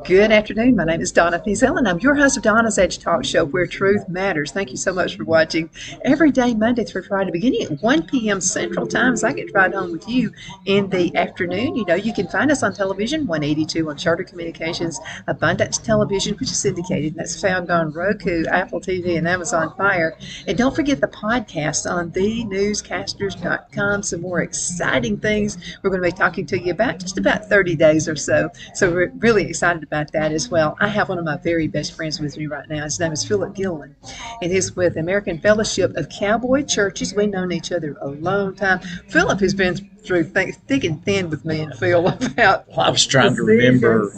Good afternoon. My name is Donna Feazell, and I'm your host of Donna's Edge Talk Show, where truth matters. Thank you so much for watching. Every day, Monday through Friday, beginning at 1 p.m. Central Time, as I get to ride home with you in the afternoon. You know, you can find us on television, 182 on Charter Communications, Abundance Television, which is syndicated. That's found on Roku, Apple TV, and Amazon Fire. And don't forget the podcast on thenewscasters.com. Some more exciting things we're going to be talking to you about just about 30 days or so. So we're really excited about that as well. I have one of my very best friends with me right now. His name is Phillip Gilliland, and he's with American Fellowship of Cowboy Churches. We've known each other a long time. Phillip has been through thick and thin with me and Phil about. Well, I was trying to remember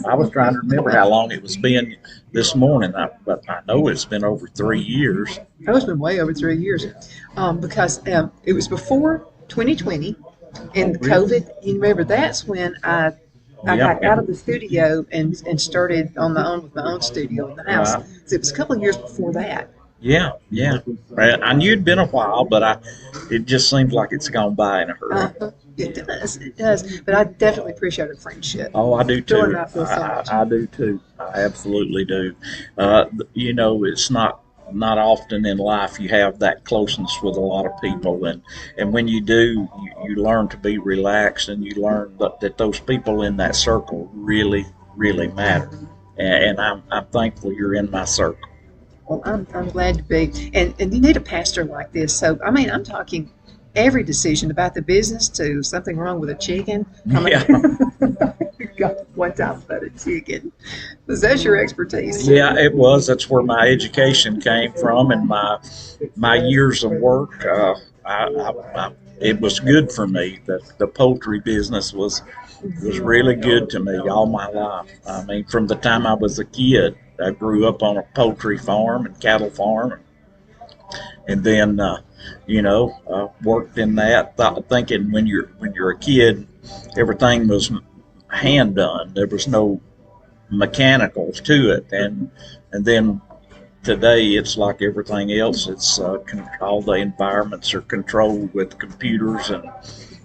how long it was been this morning, but I know it's been over 3 years. Oh, it's been way over 3 years, because it was before 2020 and COVID. You remember that's when I got out of the studio and started on my own with my own studio in the house. So it was a couple of years before that. Yeah. I knew it'd been a while, but it just seems like it's gone by in a hurry. It does. But I definitely appreciate our friendship. Oh, I do too. I do too. I absolutely do. You know, it's not often in life you have that closeness with a lot of people, and when you do, you learn to be relaxed, and you learn that those people in that circle really matter, and I'm thankful you're in my circle. Well, I'm glad to be, and you need a pastor like this. So I mean, I'm talking every decision about the business to something wrong with a chicken. Got one time about a chicken. Was that your expertise? Yeah, it was. That's where my education came from, and my years of work. It was good for me. The poultry business was really good to me all my life. I mean, from the time I was a kid, I grew up on a poultry farm and cattle farm, and then worked in that. Thinking when you're a kid, everything was hand done. There was no mechanicals to it, and then today it's like everything else. It's all the environments are controlled with computers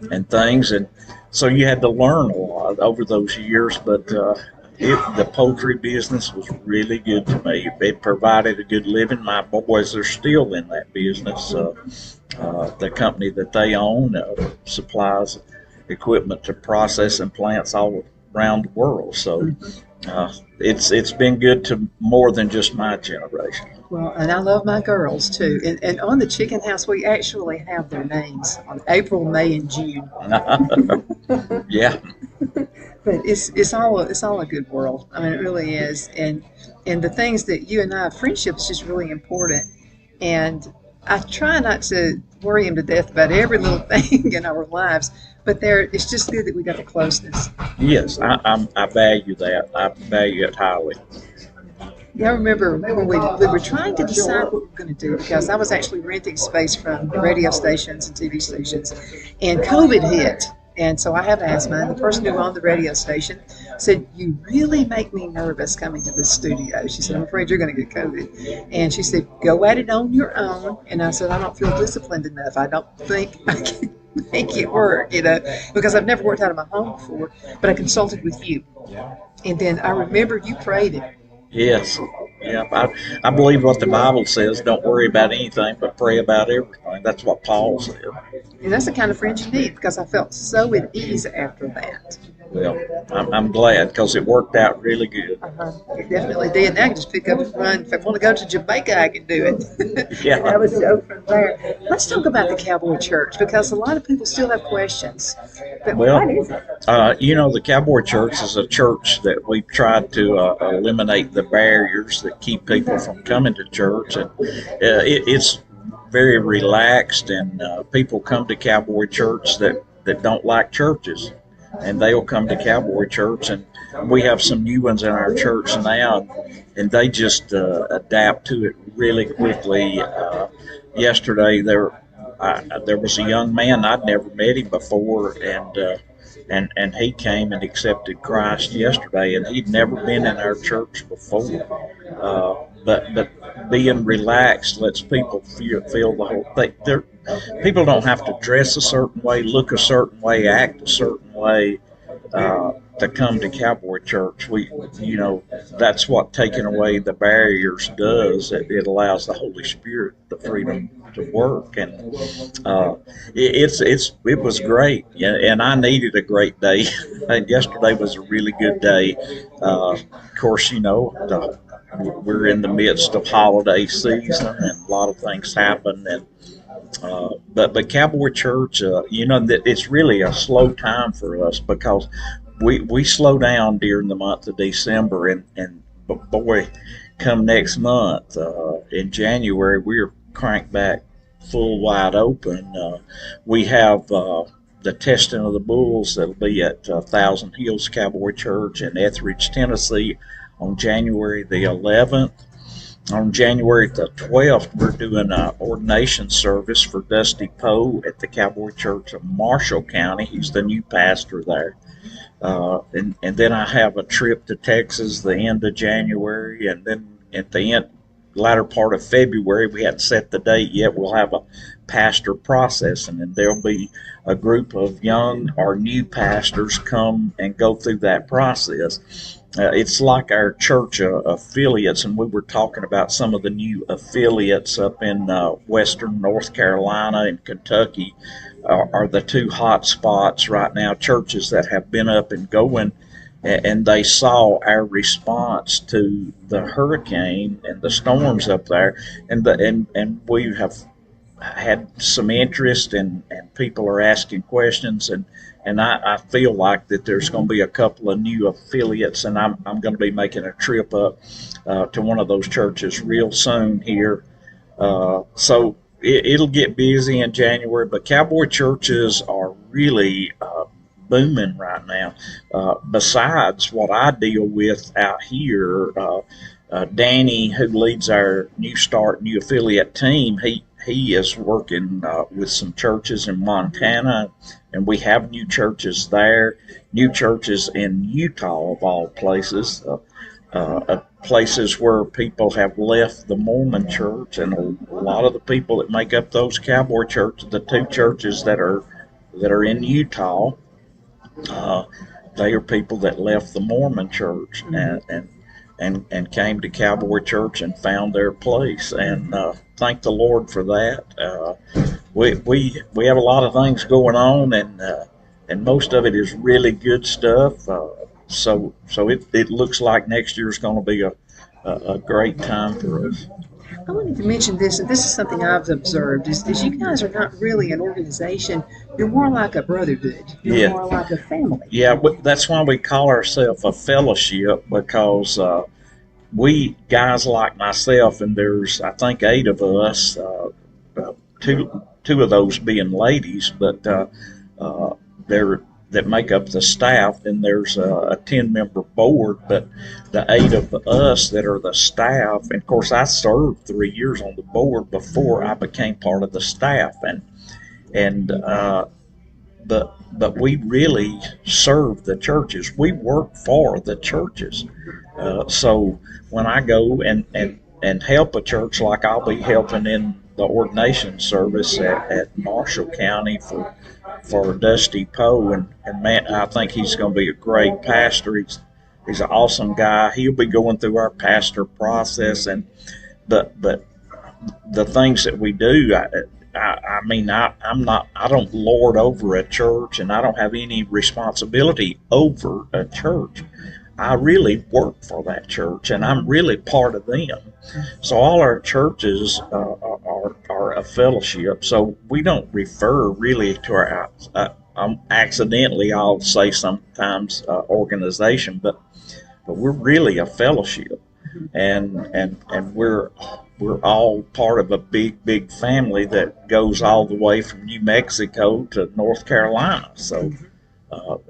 and things, and so you had to learn a lot over those years. But the poultry business was really good to me. It provided a good living. My boys are still in that business. The company that they own supplies equipment to processing plants all around the world. So it's been good to more than just my generation. Well, and I love my girls too. And on the chicken house, we actually have their names on April, May, and June. Yeah. But it's all a good world. I mean, it really is. And the things that you and I, friendship is just really important. And I try not to worry him to death about every little thing in our lives, but it's just good that we got a closeness. Yes, I value that. I value it highly. Yeah, I remember when we were trying to decide what we were going to do, because I was actually renting space from radio stations and TV stations, and COVID hit. And so I have asthma, and the person who owned the radio station said, "You really make me nervous coming to the studio." She said, "I'm afraid you're going to get COVID." And she said, "Go at it on your own." And I said, "I don't feel disciplined enough. I don't think I can make it work, because I've never worked out of my home before." But I consulted with you. And then I remember you prayed it. Yes. Yeah, I believe what the Bible says. Don't worry about anything, but pray about everything. That's what Paul said. And that's the kind of friend you need, because I felt so at ease after that. Well, I'm glad, because it worked out really good. It definitely did. Now I can just pick up and run. If I want to go to Jamaica, I can do it. Yeah. And I would go from there. Let's talk about the Cowboy Church, because a lot of people still have questions. But what is it? The Cowboy Church is a church that we've tried to eliminate the barriers that keep people from coming to church, and it's very relaxed, and people come to Cowboy Church that don't like churches, and they'll come to Cowboy Church, and we have some new ones in our church now, and they just adapt to it really quickly. Yesterday there was a young man, I'd never met him before, and he came and accepted Christ yesterday, and he'd never been in our church before. But being relaxed lets people feel the whole thing. People don't have to dress a certain way, look a certain way, act a certain way. to come to Cowboy Church. That's what taking away the barriers does. It allows the Holy Spirit the freedom to work, and it was great, and I needed a great day. And yesterday was a really good day. Of course, we're in the midst of holiday season, and a lot of things happen, and but Cowboy Church, that it's really a slow time for us because we slow down during the month of December, and boy, come next month in January, we're cranked back full wide open. We have the testing of the bulls that'll be at Thousand Hills Cowboy Church in Etheridge, Tennessee, on January the 11th. On January the 12th, we're doing an ordination service for Dusty Poe at the Cowboy Church of Marshall County. He's the new pastor there. And then I have a trip to Texas the end of January, and then at the latter part of February, we hadn't set the date yet, we'll have a pastor processing, and there'll be a group of young or new pastors come and go through that process. It's like our church affiliates, and we were talking about some of the new affiliates up in western North Carolina and Kentucky are the two hot spots right now, churches that have been up and going, and they saw our response to the hurricane and the storms up there, and we have had some interest, and people are asking questions, and I feel like that there's going to be a couple of new affiliates, and I'm going to be making a trip up to one of those churches real soon here. So it'll get busy in January, but Cowboy churches are really booming right now. Besides what I deal with out here, Danny, who leads our new affiliate team, he is working with some churches in Montana, and we have new churches there, new churches in Utah, of all places, places where people have left the Mormon church, and a lot of the people that make up those Cowboy churches, the two churches that are in Utah, they are people that left the Mormon church and came to Cowboy Church and found their place, and thank the Lord for that. We have a lot of things going on, and most of it is really good stuff. So it looks like next year is going to be a great time for us. I wanted to mention this, and this is something I've observed, is you guys are not really an organization. You're more like a brotherhood. You're more like a family. Yeah, that's why we call ourselves a fellowship, because we, guys like myself, and there's, I think, 8 of us, two of those being ladies, but that make up the staff, and there's a 10-member board, but the 8 of us that are the staff, and of course I served 3 years on the board before I became part of the staff, but we really serve the churches. We work for the churches. So when I go and help a church, like I'll be helping in the ordination service at Marshall County for Dusty Poe, and man, I think he's going to be a great pastor. He's an awesome guy. He'll be going through our pastor process, but the things that we do, I don't lord over a church, and I don't have any responsibility over a church. I really work for that church, and I'm really part of them. So all our churches are a fellowship. So we don't refer really to our accidentally, I'll say sometimes, organization, but we're really a fellowship, and we're all part of a big family that goes all the way from New Mexico to North Carolina. So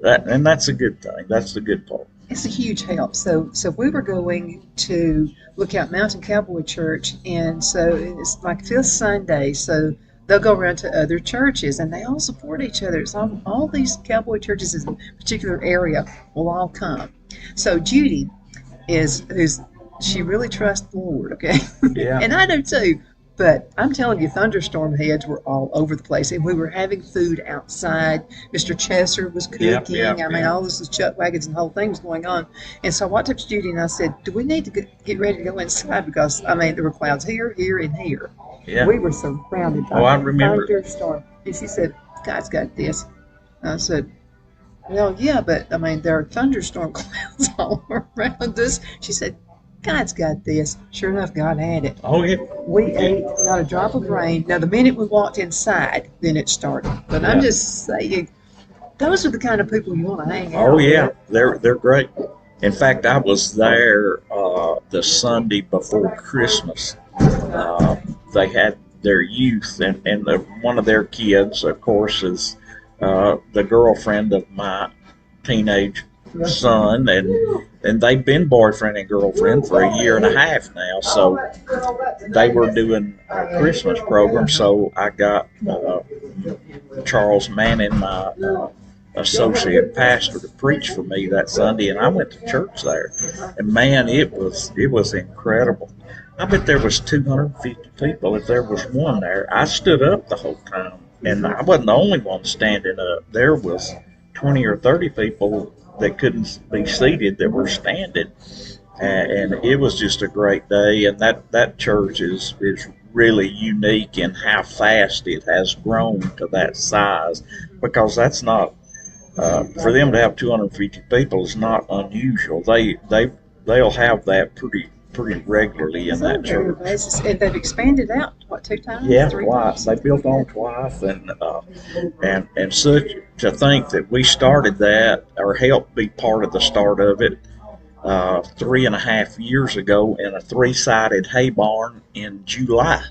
that's a good thing. That's the good part. It's a huge help. So we were going to Lookout Mountain Cowboy Church, and so it's like 5th Sunday, so they'll go around to other churches, and they all support each other. So all these Cowboy churches in a particular area will all come. So Judy she really trusts the Lord, okay? Yeah. And I do too. But I'm telling you, thunderstorm heads were all over the place, and we were having food outside. Mr. Chesser was cooking. I mean, all this was chuck wagons and the whole thing was going on. And so I walked up to Judy and I said, "Do we need to get ready to go inside?" Because I mean, there were clouds here, here, and here. Yeah. We were surrounded by thunderstorm. And she said, "God's got this." And I said, "Well, yeah, but I mean, there are thunderstorm clouds all around us." She said, "God's got this." Sure enough, God had it. Oh, yeah. We ate not a drop of rain. Now, the minute we walked inside, then it started. But I'm just saying, those are the kind of people you want to hang out with. Oh, yeah. They're great. In fact, I was there the Sunday before Christmas. They had their youth, and one of their kids, of course, is the girlfriend of my teenage son, and they've been boyfriend and girlfriend for a year and a half now. So they were doing a Christmas program. So I got Charles Manning, my associate pastor, to preach for me that Sunday, and I went to church there. And man, it was incredible. I bet there was 250 people if there was one there. I stood up the whole time, and I wasn't the only one standing up. There was 20 or 30 people that couldn't be seated that were standing, and it was just a great day. And that church is really unique in how fast it has grown to that size, because that's not for them to have 250 people is not unusual. They'll have that pretty regularly in that church. And they've expanded out, what, 2 times? Yeah, 3 twice. times? They built on twice, and such to think that we started that or helped be part of the start of it 3.5 years ago in a 3-sided hay barn in July.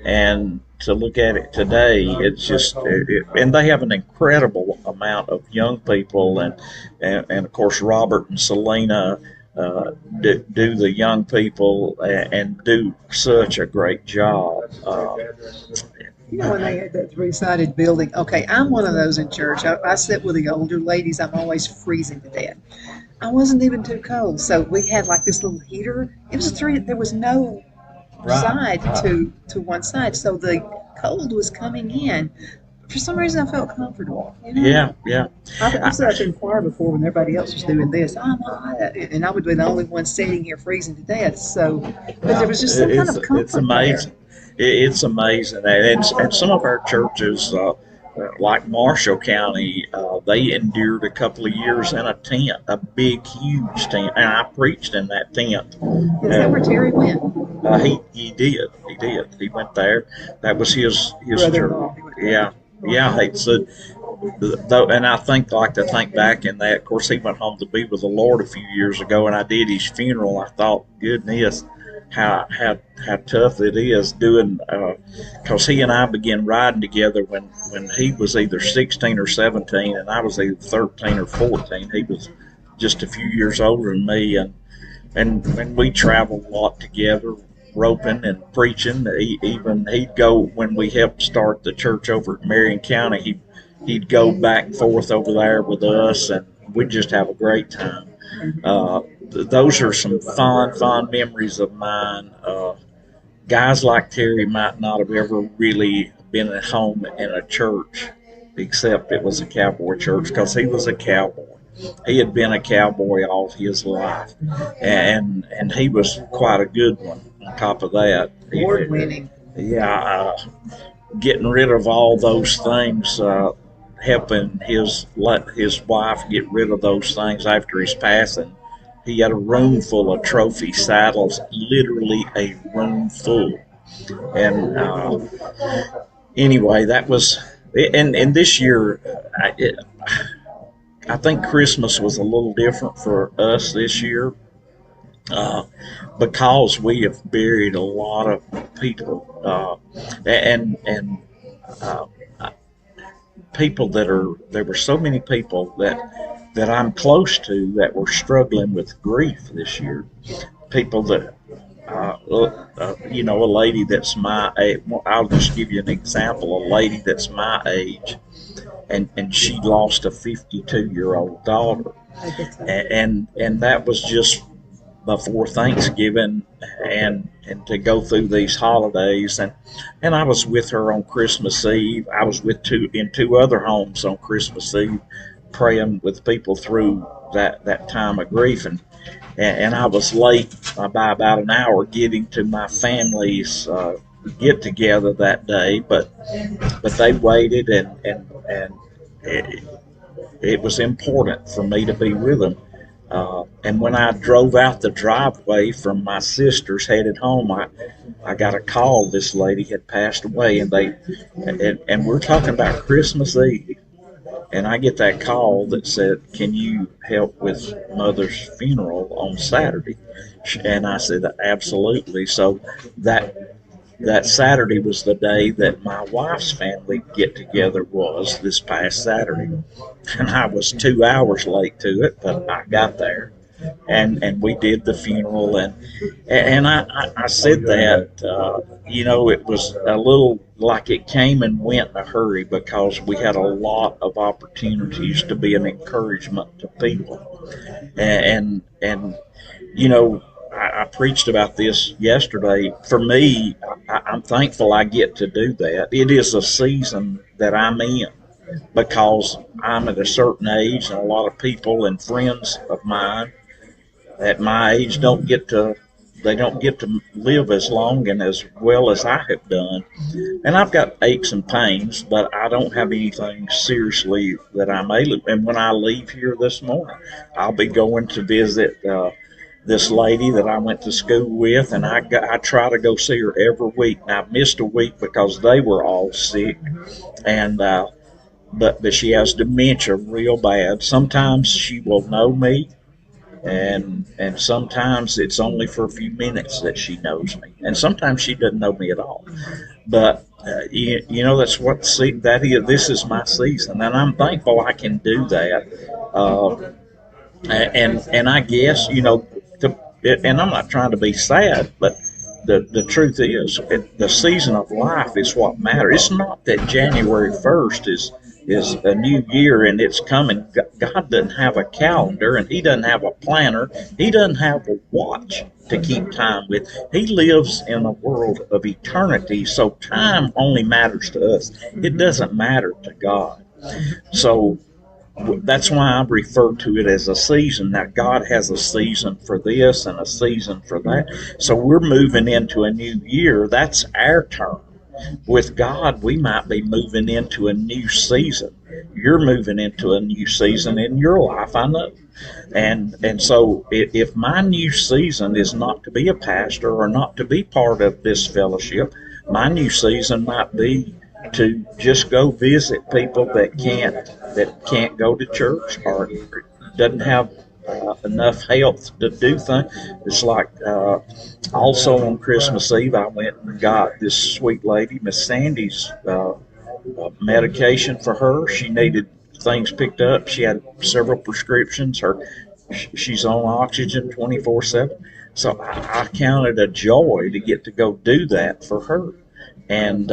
And to look at it today, it's just, and they have an incredible amount of young people, and of course Robert and Selena do the young people and do such a great job. You know, when they had that 3-sided building, okay, I'm one of those in church. I sit with the older ladies. I'm always freezing to death. I wasn't even too cold, so we had like this little heater. It was there was no side to one side, so the cold was coming in. For some reason, I felt comfortable. You know? Yeah. I've sat in choir before when everybody else was doing this. And I would be the only one sitting here freezing to death. So, but there was just some kind of comfort. It's amazing. It's amazing. And some of our churches, like Marshall County, they endured a couple of years in a tent, a big, huge tent, and I preached in that tent. Is that where Terry went? He did. He went there. That was his church. Yeah. It's and I think back in that. Of course, he went home to be with the Lord a few years ago, and I did his funeral. I thought, goodness, how tough it is doing, because he and I began riding together when he was either 16 or 17, and I was either 13 or 14. He was just a few years older than me, and we traveled a lot together, roping and preaching. He'd go when we helped start the church over at Marion County. He'd go back and forth over there with us, and we'd just have a great time. Those are some fond memories of mine. Guys like Terry might not have ever really been at home in a church, except it was a cowboy church, because he was a cowboy. He had been a cowboy all his life, and he was quite a good one. On top of that, Award-winning. Yeah, getting rid of all those things, helping his wife get rid of those things after his passing. He had a room full of trophy saddles, literally a room full. And anyway, that was, and this year, I think Christmas was a little different for us this year, because we have buried a lot of people, and people there were so many people that I'm close to that were struggling with grief this year. People that, a lady that's my age. I'll just give you an example. A lady that's my age, and she lost a 52-year-old daughter, and that was just before Thanksgiving and to go through these holidays. And I was with her on Christmas Eve. I was with two other homes on Christmas Eve, praying with people through that time of grief. And I was late by about an hour getting to my family's get together that day, but they waited, and it was important for me to be with them. And when I drove out the driveway from my sister's headed home, I got a call. This lady had passed away, and we're talking about Christmas Eve. And I get that call that said, "Can you help with Mother's funeral on Saturday?" And I said, "Absolutely." So that Saturday was the day that my wife's family get together was, this past Saturday. And I was 2 hours late to it, but I got there. And we did the funeral, and I said that it was a little like it came and went in a hurry, because we had a lot of opportunities to be an encouragement to people, and I preached about this yesterday. For me, I'm thankful I get to do that. It is a season that I'm in, because I'm at a certain age, and a lot of people and friends of mine at my age don't get to live as long and as well as I have done. And I've got aches and pains, but I don't have anything seriously that I may live. And when I leave here this morning, I'll be going to visit this lady that I went to school with, and I try to go see her every week. Now, I've missed a week because they were all sick, and but she has dementia real bad. Sometimes she will know me, and sometimes it's only for a few minutes that she knows me, and sometimes she doesn't know me at all. But that's what that is. This is my season, and I'm thankful I can do that. And I guess and I'm not trying to be sad, but the truth is, the season of life is what matters. It's not that January 1st is a new year and it's coming. God doesn't have a calendar, and He doesn't have a planner. He doesn't have a watch to keep time with. He lives in a world of eternity, so time only matters to us. It doesn't matter to God. So that's why I refer to it as a season. Now, God has a season for this and a season for that. So we're moving into a new year. That's our term. With God, we might be moving into a new season. You're moving into a new season in your life, I know. And so if my new season is not to be a pastor or not to be part of this fellowship, my new season might be to just go visit people that can't go to church or doesn't have enough health to do things. It's like also on Christmas Eve, I went and got this sweet lady, Miss Sandy's medication for her. She needed things picked up. She had several prescriptions. She's on oxygen 24/7. So I counted a joy to get to go do that for her. And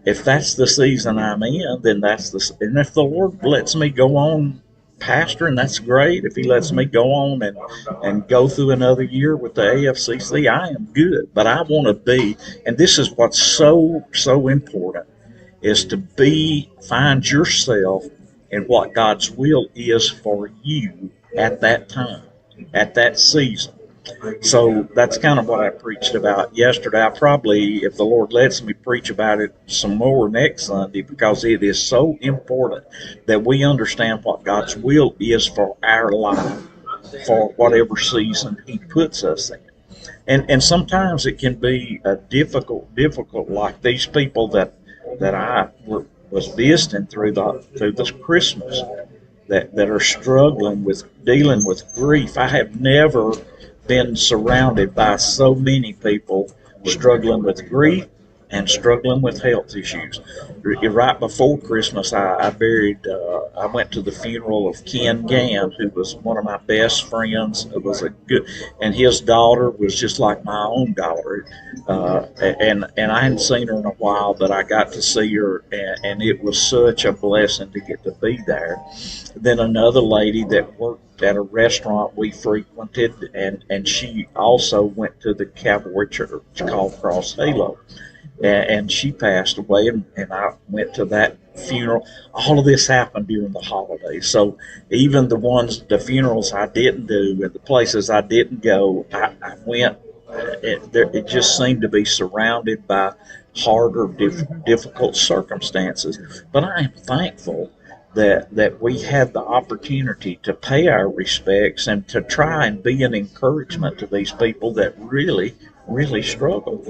if that's the season I'm in, then and if the Lord lets me go on pastoring, that's great. If He lets me go on and go through another year with the AFCC, I am good. But I want to be, and this is what's so important, is to find yourself in what God's will is for you at that time, at that season. So that's kind of what I preached about yesterday. I probably, if the Lord lets me, preach about it some more next Sunday, because it is so important that we understand what God's will is for our life, for whatever season He puts us in. And sometimes it can be a difficult, like these people that I was visiting through this Christmas that are struggling with dealing with grief. I have never been surrounded by so many people struggling with grief and struggling with health issues. Right before Christmas, I buried. I went to the funeral of Ken Gann, who was one of my best friends. It was a good, and his daughter was just like my own daughter. And I hadn't seen her in a while, but I got to see her, and it was such a blessing to get to be there. Then another lady that worked at a restaurant we frequented, and she also went to the Cowboy church called Cross Halo, and she passed away, and I went to that funeral. All of this happened during the holidays, so even the funerals I didn't do and the places I didn't go, I went. It just seemed to be surrounded by harder, difficult circumstances. But I am thankful that we had the opportunity to pay our respects and to try and be an encouragement to these people that really struggle.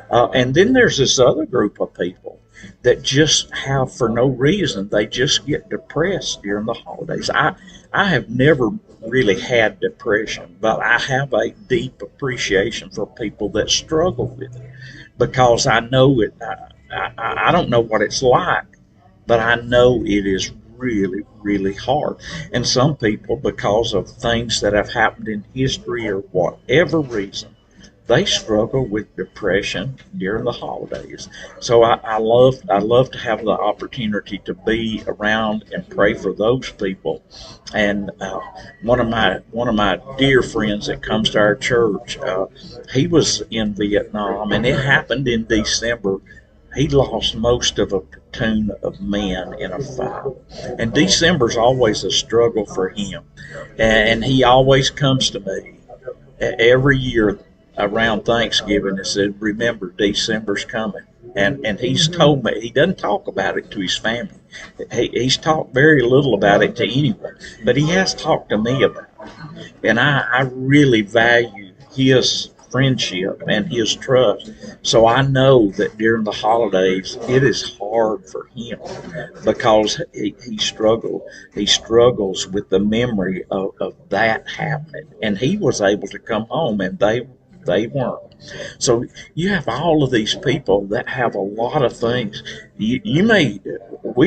And then there's this other group of people that just have, for no reason, they just get depressed during the holidays. I have never really had depression, but I have a deep appreciation for people that struggle with it, because I know it. I don't know what it's like, but I know it is really hard. And some people, because of things that have happened in history or whatever reason, they struggle with depression during the holidays. So I love to have the opportunity to be around and pray for those people. And one of my dear friends that comes to our church, he was in Vietnam, and it happened in December. He lost most of a platoon of men in a fight. And December's always a struggle for him. And he always comes to me every year around Thanksgiving and said, remember, December's coming. And he's told me, he doesn't talk about it to his family. He's talked very little about it to anyone. But he has talked to me about it. And I really value his friendship and his trust. So I know that during the holidays, it is hard for him, because he struggles with the memory of that happening. And he was able to come home, and they weren't. So you have all of these people that have a lot of things. We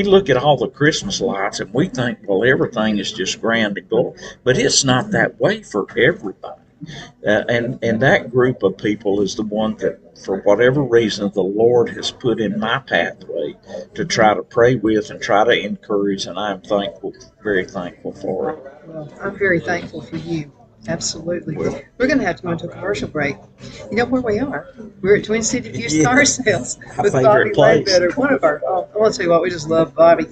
look at all the Christmas lights and we think, well, everything is just grand and glorious, but it's not that way for everybody. And that group of people is the one that, for whatever reason, the Lord has put in my pathway to try to pray with and try to encourage, and I'm thankful, very thankful for it. Well, I'm very thankful for you. Absolutely. We're going to have to go into a commercial break. You know where we are? We're at Twin City Used Car Sales with Bobby Ledbetter. One of our, I want to tell you what, we just love Bobby.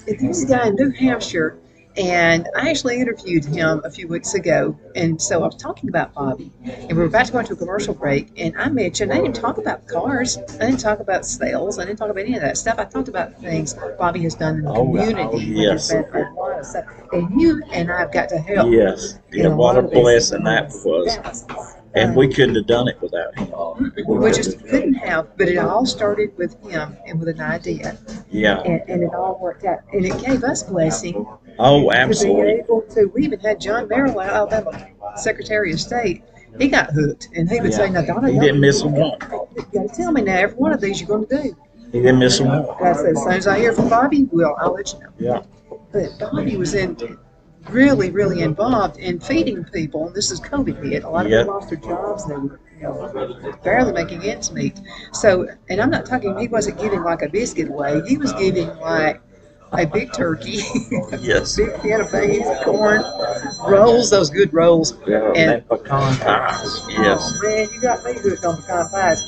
He's a guy in New Hampshire, and I actually interviewed him a few weeks ago. And so I was talking about Bobby, and we were about to go into a commercial break, and I mentioned, I didn't talk about cars. I didn't talk about sales. I didn't talk about any of that stuff. I talked about things Bobby has done in the community. Yes. And you and I have got to help. Yes. Yeah, what a blessing that was. And we couldn't have done it without him. We just couldn't have, but it all started with him and with an idea. Yeah. And it all worked out. And it gave us blessing. Oh, absolutely. To be able to, we even had John Merrill, Alabama Secretary of State. He got hooked. And he would say, now, Donna, he didn't miss a one. You got to tell me now, every one of these you're going to do. He didn't miss a one. And I said, as soon as I hear from Bobby, I'll let you know. Yeah. But Bobby was really involved in feeding people. This is COVID hit. A lot of people lost their jobs. They were barely making ends meet. So, and I'm not talking, he wasn't giving like a biscuit away. He was giving like a big turkey, yes, big can of beans, corn, rolls, those good rolls. Yeah, and pecan pies. Yes. Oh, man, you got me hooked on pecan pies.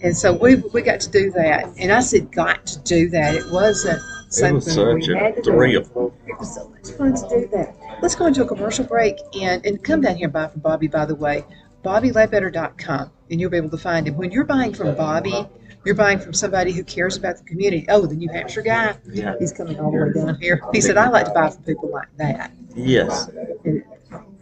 And so we got to do that. And I said, got to do that. It wasn't something such we had to thrill. do. It was so much fun to do that. Let's go into a commercial break and come down here and buy from Bobby, by the way. BobbyLedbetter.com, and you'll be able to find him. When you're buying from Bobby, you're buying from somebody who cares about the community. Oh, the New Hampshire guy, he's coming all the way down here. He said, I like to buy from people like that. Yes.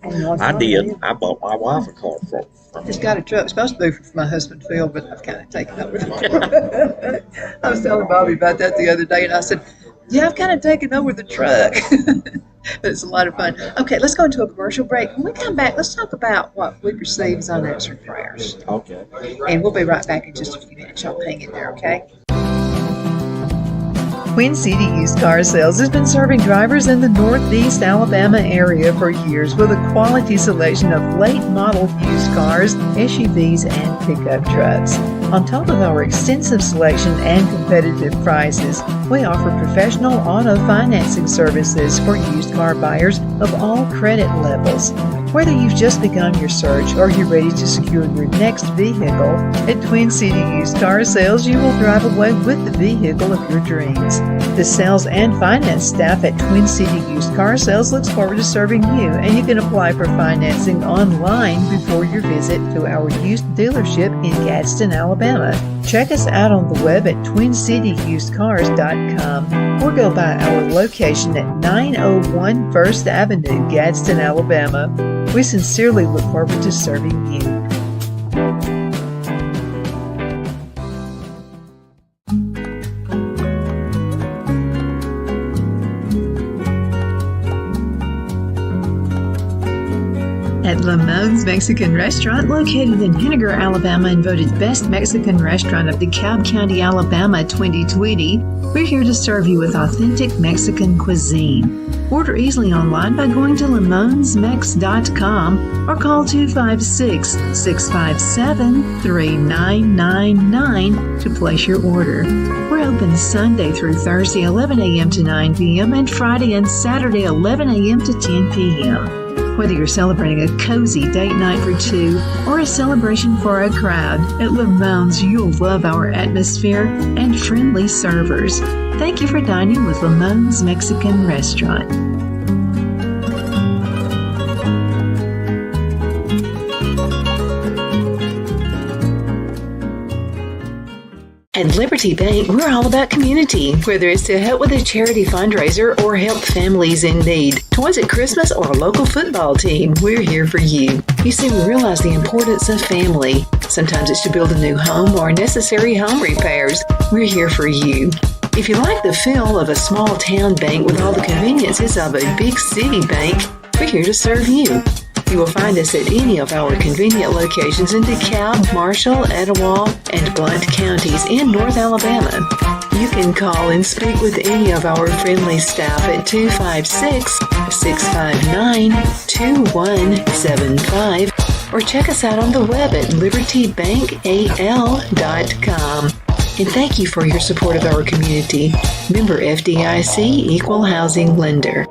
And I did. I bought my wife a car from just got a truck. It's supposed to be for my husband, Phil, but I've kind of taken over the truck. I was telling Bobby about that the other day, and I said, yeah, I've kind of taken over the truck. It's a lot of fun. Okay, let's go into a commercial break. When we come back, let's talk about what we receive as unanswered prayers. Okay. And we'll be right back in just a few minutes. Y'all hang in there, okay? Twin City Used Car Sales has been serving drivers in the Northeast Alabama area for years with a quality selection of late model used cars, SUVs, and pickup trucks. On top of our extensive selection and competitive prices, we offer professional auto financing services for used car buyers of all credit levels. Whether you've just begun your search or you're ready to secure your next vehicle, at Twin City Used Car Sales, you will drive away with the vehicle of your dreams. The sales and finance staff at Twin City Used Car Sales looks forward to serving you, and you can apply for financing online before your visit to our used dealership in Gadsden, Alabama. Check us out on the web at twincityusedcars.com or go by our location at 901 First Avenue, Gadsden, Alabama. We sincerely look forward to serving you. At Lamone's Mexican Restaurant, located in Henniger, Alabama, and voted Best Mexican Restaurant of DeKalb County, Alabama 2020, we're here to serve you with authentic Mexican cuisine. Order easily online by going to lamonsmex.com or call 256-657-3999 to place your order. We're open Sunday through Thursday 11 a.m. to 9 p.m. and Friday and Saturday 11 a.m. to 10 p.m. Whether you're celebrating a cozy date night for two or a celebration for a crowd, at Lamone's you'll love our atmosphere and friendly servers. Thank you for dining with Lamone's Mexican Restaurant. At Liberty Bank, we're all about community. Whether it's to help with a charity fundraiser or help families in need, toys at Christmas, or a local football team, we're here for you. You see, we realize the importance of family. Sometimes it's to build a new home or necessary home repairs. We're here for you. If you like the feel of a small town bank with all the conveniences of a big city bank, we're here to serve you. You will find us at any of our convenient locations in DeKalb, Marshall, Etowah, and Blount counties in North Alabama. You can call and speak with any of our friendly staff at 256-659-2175 or check us out on the web at libertybankal.com. And thank you for your support of our community. Member FDIC, Equal Housing Lender.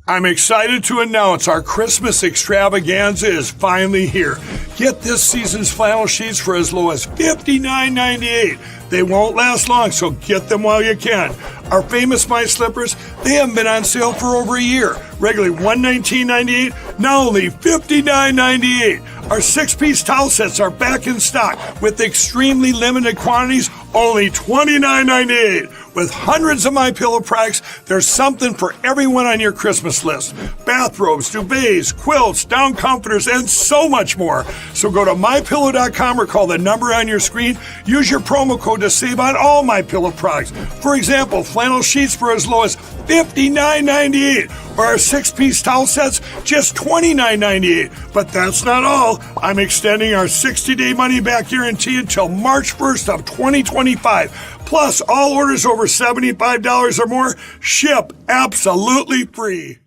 I'm excited to announce our Christmas extravaganza is finally here. Get this season's flannel sheets for as low as $59.98. They won't last long, so get them while you can. Our famous My Slippers, they haven't been on sale for over a year. Regularly $119.98, now only $59.98. Our 6-piece towel sets are back in stock with extremely limited quantities, only $29.98. With hundreds of MyPillow products, there's something for everyone on your Christmas list. Bathrobes, duvets, quilts, down comforters, and so much more. So go to MyPillow.com or call the number on your screen. Use your promo code to save on all MyPillow products. For example, flannel sheets for as low as $59.98, or our 6-piece towel sets, just $29.98. But that's not all. I'm extending our 60-day money-back guarantee until March 1st of 2025. Plus, all orders over $75 or more ship absolutely free.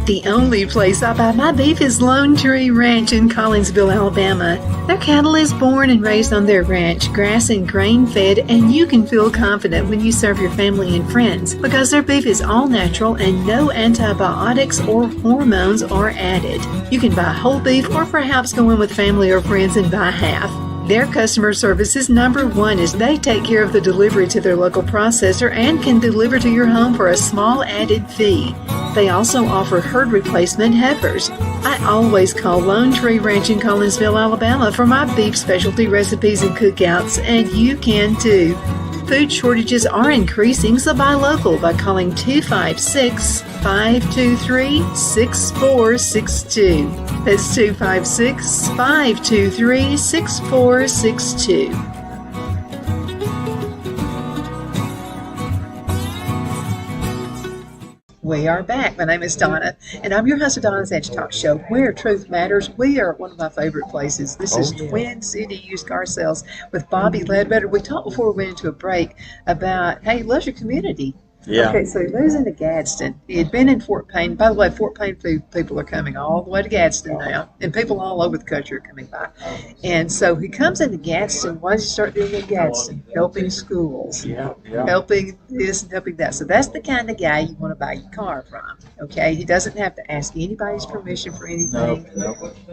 The only place I buy my beef is Lone Tree Ranch in Collinsville, Alabama. Their cattle is born and raised on their ranch, grass and grain fed, and you can feel confident when you serve your family and friends because their beef is all natural and no antibiotics or hormones are added. You can buy whole beef or perhaps go in with family or friends and buy half. Their customer service is number one as they take care of the delivery to their local processor and can deliver to your home for a small added fee. They also offer herd replacement heifers. I always call Lone Tree Ranch in Collinsville, Alabama for my beef specialty recipes and cookouts, and you can too. Food shortages are increasing, so buy local by calling 256-523-6462. That's 256-523-6462. We are back. My name is Donna, and I'm your host of Donna's Edge Talk Show, where truth matters. We are at one of my favorite places. This is Twin City Used Car Sales with Bobby Ledbetter. We talked before we went into a break about how he loves your community. Yeah. Okay, so he lives in Gadsden. He had been in Fort Payne. By the way, Fort Payne people are coming all the way to Gadsden now, and people all over the country are coming by. And so he comes into Gadsden. What does he start doing in Gadsden? Helping schools, helping this and helping that. So that's the kind of guy you want to buy your car from. Okay, he doesn't have to ask anybody's permission for anything,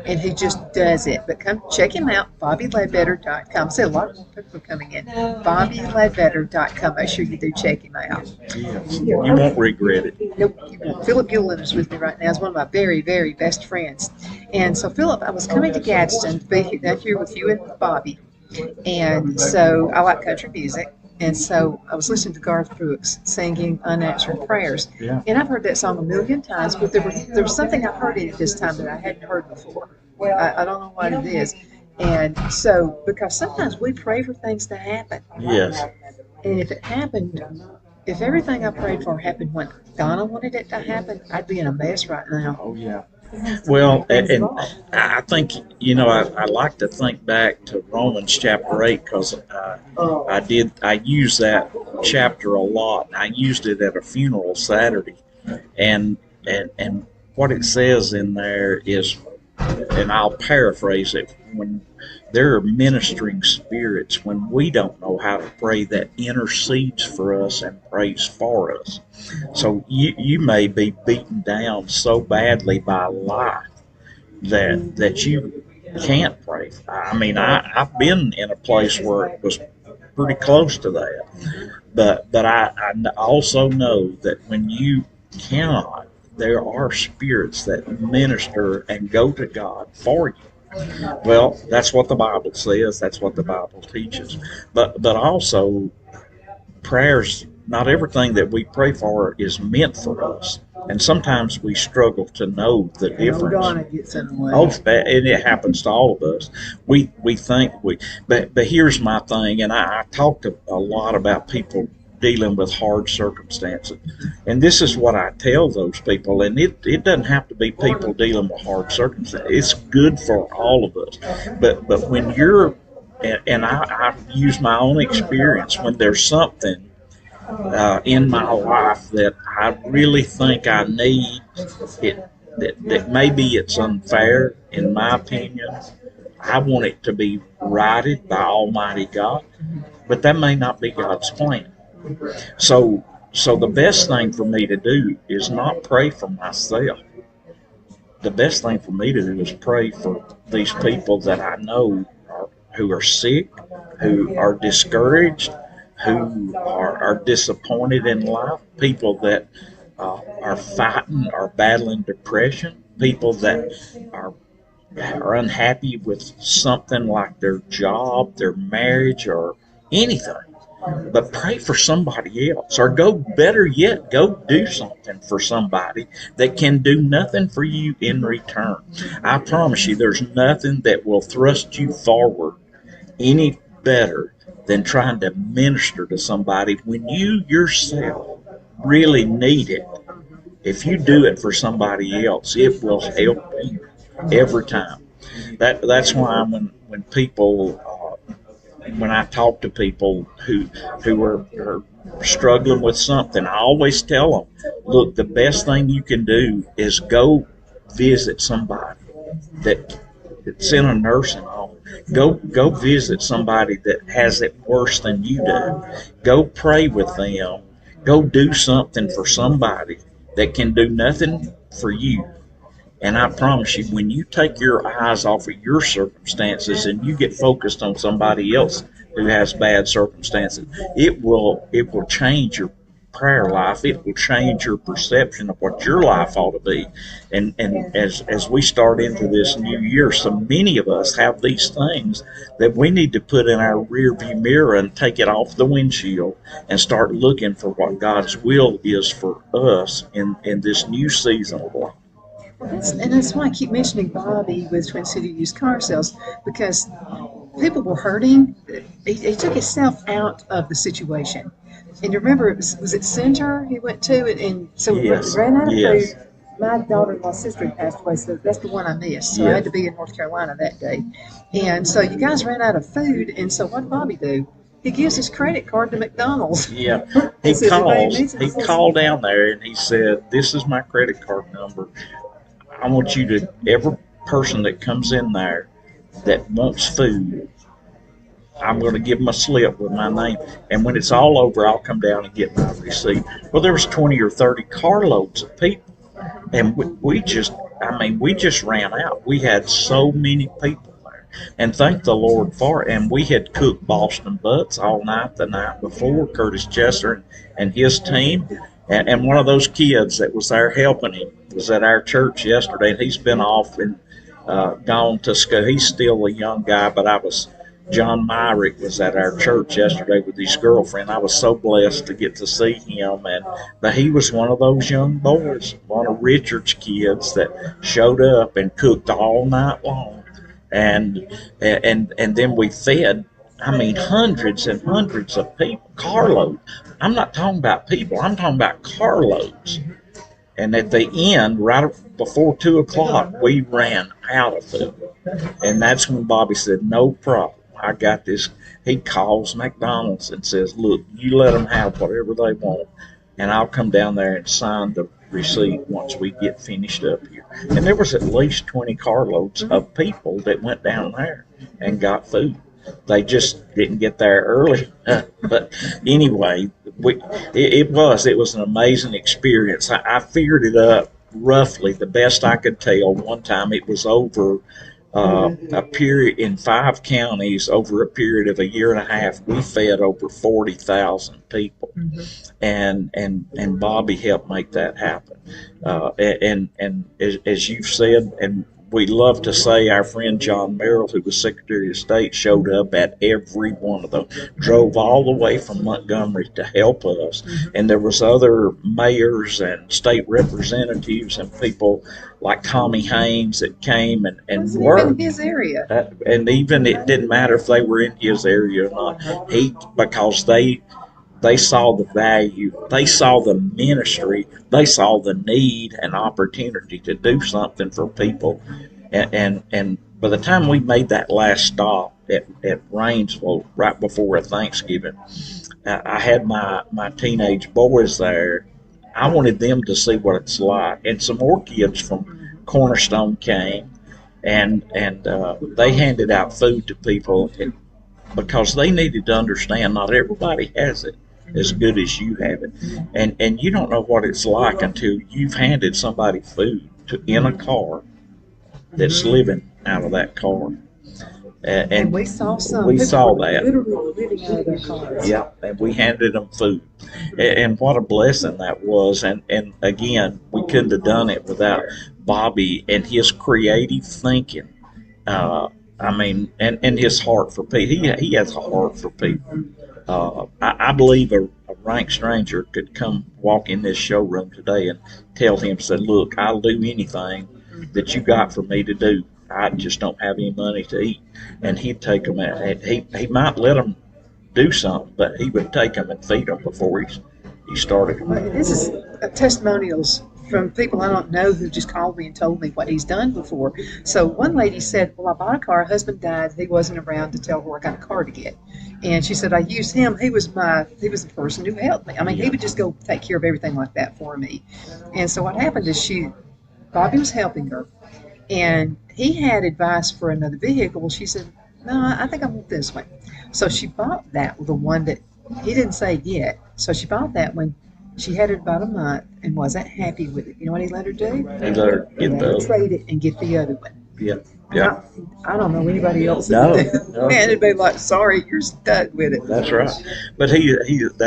and he just does it. But come check him out, BobbyLedbetter.com. See, a lot of more people are coming in. BobbyLedbetter.com. Make sure you do check him out. You won't regret it. Nope, you won't. Phillip Gilliland is with me right now. He's one of my very, very best friends. And so, Phillip, I was coming to Gadsden to be here with you and Bobby. And so I like country music. And so I was listening to Garth Brooks singing Unanswered Prayers. Yeah. And I've heard that song a million times, but there was something I heard in it this time that I hadn't heard before. I don't know what it is. And so, because sometimes we pray for things to happen. Yes. And if it happened, if everything I prayed for happened when Donna wanted it to happen, I'd be in a mess right now. Oh, yeah. Well, and I think, I like to think back to Romans chapter 8 because I used that chapter a lot. I used it at a funeral Saturday. And what it says in there is, and I'll paraphrase it, when there are ministering spirits, when we don't know how to pray, that intercedes for us and prays for us. So you may be beaten down so badly by life that you can't pray. I mean, I've been in a place where it was pretty close to that. But I also know that when you cannot, there are spirits that minister and go to God for you. Well, that's what the Bible says. That's what the Bible teaches. But also, prayers, not everything that we pray for is meant for us. And sometimes we struggle to know the difference. Donna gets in the way. And it happens to all of us. We think but here's my thing, and I talked a lot about people dealing with hard circumstances. And this is what I tell those people, and it doesn't have to be people dealing with hard circumstances. It's good for all of us. But when you're, and I use my own experience, when there's something in my life that I really think I need, that maybe it's unfair, in my opinion, I want it to be righted by Almighty God, but that may not be God's plan. So the best thing for me to do is not pray for myself. The best thing for me to do is pray for these people that I know who are sick, who are discouraged, who are disappointed in life, people that are fighting or battling depression, people that are unhappy with something like their job, their marriage, or anything. But pray for somebody else, or better yet, go do something for somebody that can do nothing for you in return. I promise you, there's nothing that will thrust you forward any better than trying to minister to somebody when you yourself really need it. If you do it for somebody else, it will help you every time. That's why when people when I talk to people who are struggling with something, I always tell them, look, the best thing you can do is go visit somebody that's in a nursing home. Go visit somebody that has it worse than you do. Go pray with them. Go do something for somebody that can do nothing for you. And I promise you, when you take your eyes off of your circumstances and you get focused on somebody else who has bad circumstances, it will change your prayer life. It will change your perception of what your life ought to be. And as we start into this new year, so many of us have these things that we need to put in our rear view mirror and take it off the windshield and start looking for what God's will is for us in this new season of life. That's why I keep mentioning Bobby with Twin City Used Car Sales, because people were hurting. He took himself out of the situation. And you remember, was it Center he went to? And so we Yes, ran out of yes, food. My daughter-in-law sister had passed away, so that's the one I missed. So I had yes. to be in North Carolina that day. And so you guys ran out of food. And so what did Bobby do? He gives his credit card to McDonald's. Yeah, And says, if anybody needs it, he called down there and he said, "This is my credit card number. I want you to, every person that comes in there that wants food, I'm going to give them a slip with my name, and when it's all over, I'll come down and get my receipt." Well, there was 20 or 30 carloads of people, and we just ran out. We had so many people there, and thank the Lord for it. And we had cooked Boston butts all night the night before, Curtis Chester and his team. And one of those kids that was there helping him was at our church yesterday, and he's been off and gone to school. He's still a young guy, but John Myrick was at our church yesterday with his girlfriend. I was so blessed to get to see him, but he was one of those young boys, one of Richard's kids that showed up and cooked all night long, and then we fed. I mean, hundreds and hundreds of people, carloads. I'm not talking about people. I'm talking about carloads. And at the end, right before 2 o'clock, we ran out of food. And that's when Bobby said, "No problem. I got this." He calls McDonald's and says, "Look, you let them have whatever they want, and I'll come down there and sign the receipt once we get finished up here." And there was at least 20 carloads of people that went down there and got food. They just didn't get there early. But anyway, it was an amazing experience. I figured it up roughly the best I could tell. One time it was over a period in 5 counties over a period of a year and a half. We fed over 40,000 people, and Bobby helped make that happen. And as you've said, and we love to say, our friend John Merrill, who was Secretary of State, showed up at every one of them, drove all the way from Montgomery to help us. And there was other mayors and state representatives and people like Tommy Haynes that came and worked. In his area. And even it didn't matter if they were in his area or not. Because they saw the value, they saw the ministry, they saw the need and opportunity to do something for people. And by the time we made that last stop at Rainsville right before Thanksgiving, I had my teenage boys there. I wanted them to see what it's like. And some more kids from Cornerstone came, and they handed out food to people because they needed to understand not everybody has it as good as you have it, and you don't know what it's like until you've handed somebody food in a car that's living out of that car. And we saw some. We saw that. Literally living out of their cars. Yeah, and we handed them food, and what a blessing that was. And again, we couldn't have done it without Bobby and his creative thinking. And his heart for people. He has a heart for people. I believe a rank stranger could come walk in this showroom today and tell him, say, "Look, I'll do anything that you got for me to do. I just don't have any money to eat." And he'd take them, and he might let them do something, but he would take them and feed them before he started. This is testimonials from people I don't know who just called me and told me what he's done before. So one lady said, "Well, I bought a car. Her husband died. He wasn't around to tell her what kind of car to get." And she said, "I used him. He was the person who helped me. I mean, he would just go take care of everything like that for me." And so what happened is Bobby was helping her, and he had advice for another vehicle. Well, she said, "No, I think I want this one." So she bought that, the one that he didn't say yet. So she bought that one. She had it about a month and wasn't happy with it. You know what he let her do? He let her trade it and get the other one. Yeah. Yeah. I don't know anybody else. No. Man, it'd be like, "Sorry, you're stuck with it." That's right. But he is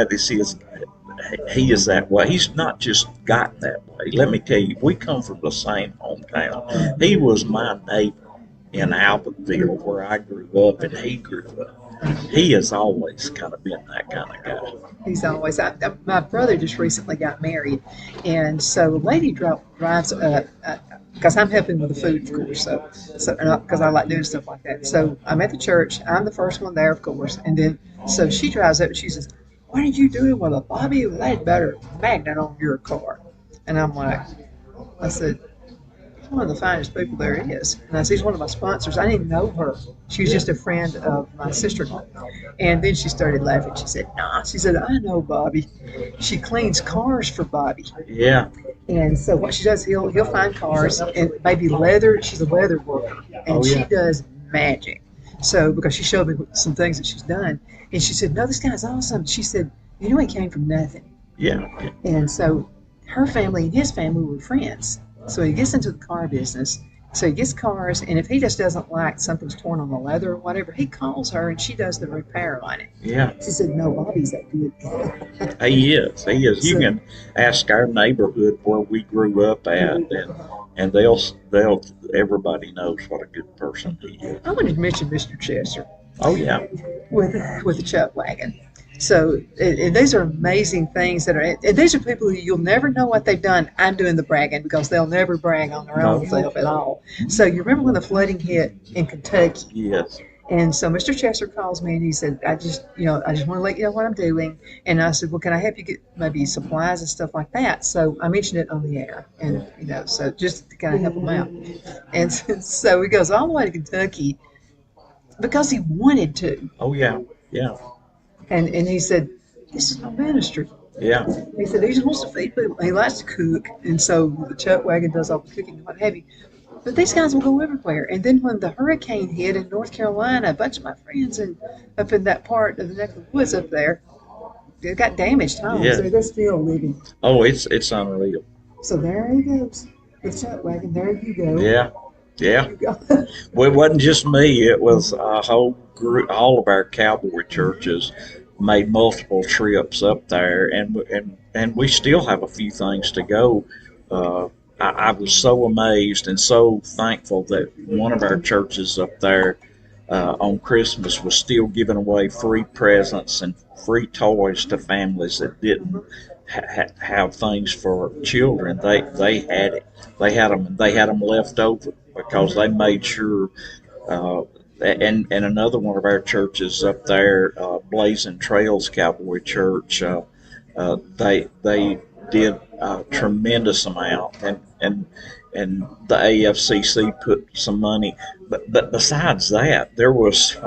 that way. He's not just gotten that way. Let me tell you, we come from the same hometown. He was my neighbor in Albertville where I grew up and he grew up. He has always kind of been that kind of guy. He's always. My brother just recently got married, and so the lady drives because I'm helping with the food, of course. So because I like doing stuff like that. So I'm at the church. I'm the first one there, of course. And then so she drives up and she says, "What are you doing with a Bobby Ledbetter magnet on your car?" And I'm like, I said, "He's one of the finest people there is." And I said, "He's one of my sponsors." I didn't know her. She was just a friend of my sister-in-law. And then she started laughing. She said, "Nah." She said, "I know Bobby. She cleans cars for Bobby." Yeah. And so what she does, he'll find cars and maybe leather. She's a leather worker, and she does magic. So because she showed me some things that she's done, and she said, "No, this guy's awesome." She said, "You know, he came from nothing." Yeah. And so her family and his family were friends. So he gets into the car business. So he gets cars, and if he just doesn't like something's torn on the leather or whatever, he calls her and she does the repair on it. Yeah. She said, "No, Bobby's that good." He is. He is. You can ask our neighborhood where we grew up at, and they'll everybody knows what a good person he is. I wanted to mention Mr. Chester Oh yeah. with the chuck wagon. So and these are amazing things that are, and these are people who you'll never know what they've done. I'm doing the bragging because they'll never brag on their own self at all. So you remember when the flooding hit in Kentucky? Yes. And so Mr. Chester calls me and he said, I just want to let you know what I'm doing. And I said, "Well, can I help you get maybe supplies and stuff like that?" So I mentioned it on the air, and so just to kind of help him out. And so he goes all the way to Kentucky because he wanted to. Oh yeah. Yeah. And he said, "This is my ministry." Yeah. He said he just wants to feed people. He likes to cook, and so the chuck wagon does all the cooking and what have you. But these guys will go everywhere. And then when the hurricane hit in North Carolina, a bunch of my friends up in that part of the neck of the woods up there, they got damaged homes. Yeah. They're still living. Oh, it's unreal. So there he goes, the chuck wagon. There you go. Yeah. Yeah. There you go. Well, it wasn't just me. It was a whole group. All of our Cowboy churches made multiple trips up there, and we still have a few things to go. I was so amazed and so thankful that one of our churches up there on Christmas was still giving away free presents and free toys to families that didn't have things for children. They had it. They had them left over because they made sure. And another one of our churches up there, Blazing Trails Cowboy Church, they did a tremendous amount, and the AFCC put some money. But besides that, there was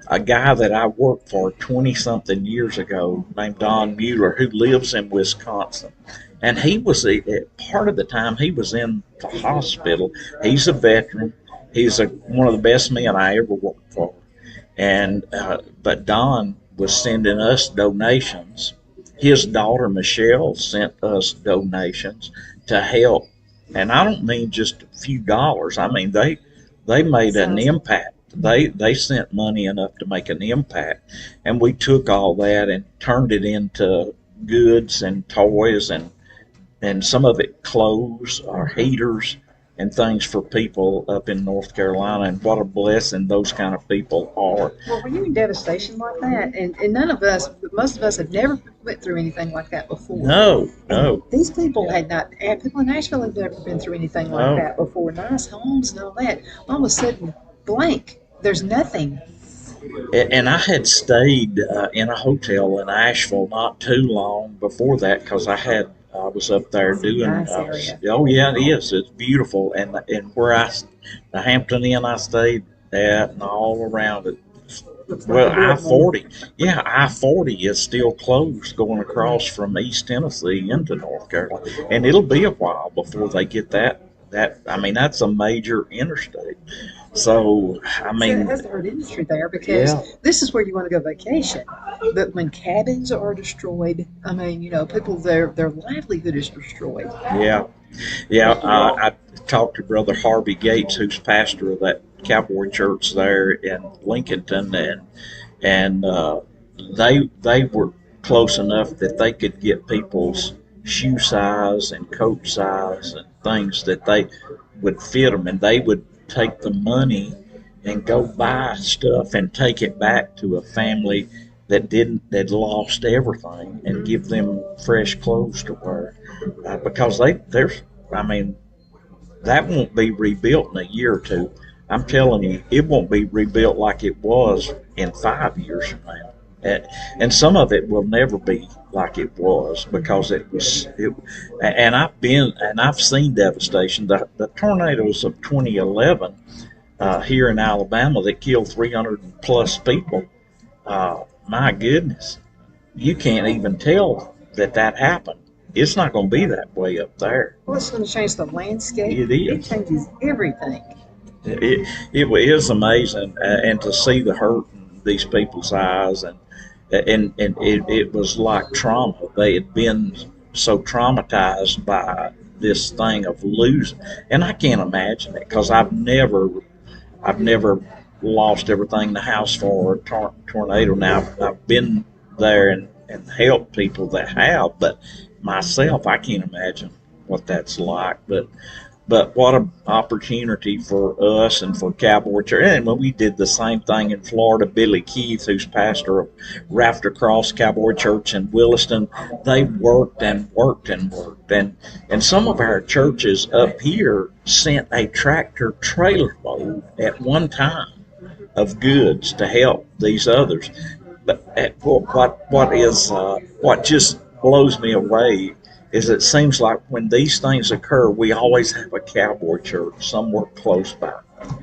a guy that I worked for 20-something years ago named Don Mueller who lives in Wisconsin. And he was, part of the time he was in the hospital. He's a veteran. He's one of the best men I ever worked for. And but Don was sending us donations. His daughter Michelle sent us donations to help. And I don't mean just a few dollars. I mean they made an impact. They sent money enough to make an impact. And we took all that and turned it into goods and toys and some of it clothes or heaters and things for people up in North Carolina, and what a blessing those kind of people are. Well, were you in devastation like that? And none of us, most of us have never went through anything like that before. No. These people had not, and people in Nashville have never been through anything like that before. Nice homes and all that. All of a sudden, blank. There's nothing. And I had stayed in a hotel in Asheville not too long before that because I was up there doing. Nice area. Oh yeah, it is. It's beautiful, and where the Hampton Inn I stayed at, and all around it. Well, I-40 is still closed going across from East Tennessee into North Carolina, and it'll be a while before they get that. I mean, that's a major interstate. So, I mean, so it has the hurt industry there because this is where you want to go vacation. But when cabins are destroyed, I mean, people, their livelihood is destroyed. Yeah. I talked to Brother Harvey Gates, who's pastor of that Cowboy church there in Lincolnton, and they were close enough that they could get people's shoe size and coat size and things that they would fit them, and they would take the money and go buy stuff and take it back to a family that lost everything and give them fresh clothes to wear because that won't be rebuilt in a year or two. I'm telling you, it won't be rebuilt like it was in 5 years from now. And some of it will never be like it was because and I've seen devastation. The tornadoes of 2011 here in Alabama that killed 300 plus people. My goodness, you can't even tell that happened. It's not going to be that way up there. Well, it's going to change the landscape. It is. It changes everything. It is amazing, and to see the hurt in these people's eyes, and it was like trauma. They had been so traumatized by this thing of losing, and I can't imagine it because I've never lost everything in the house for a tornado. Now I've been there and helped people that have, but myself, I can't imagine what that's like. But what an opportunity for us and for Cowboy Church. And when we did the same thing in Florida, Billy Keith, who's pastor of Rafter Cross Cowboy Church in Williston, they worked and worked and worked. And some of our churches up here sent a tractor trailer load at one time of goods to help these others. But what just blows me away is it seems like when these things occur, we always have a Cowboy Church somewhere close by.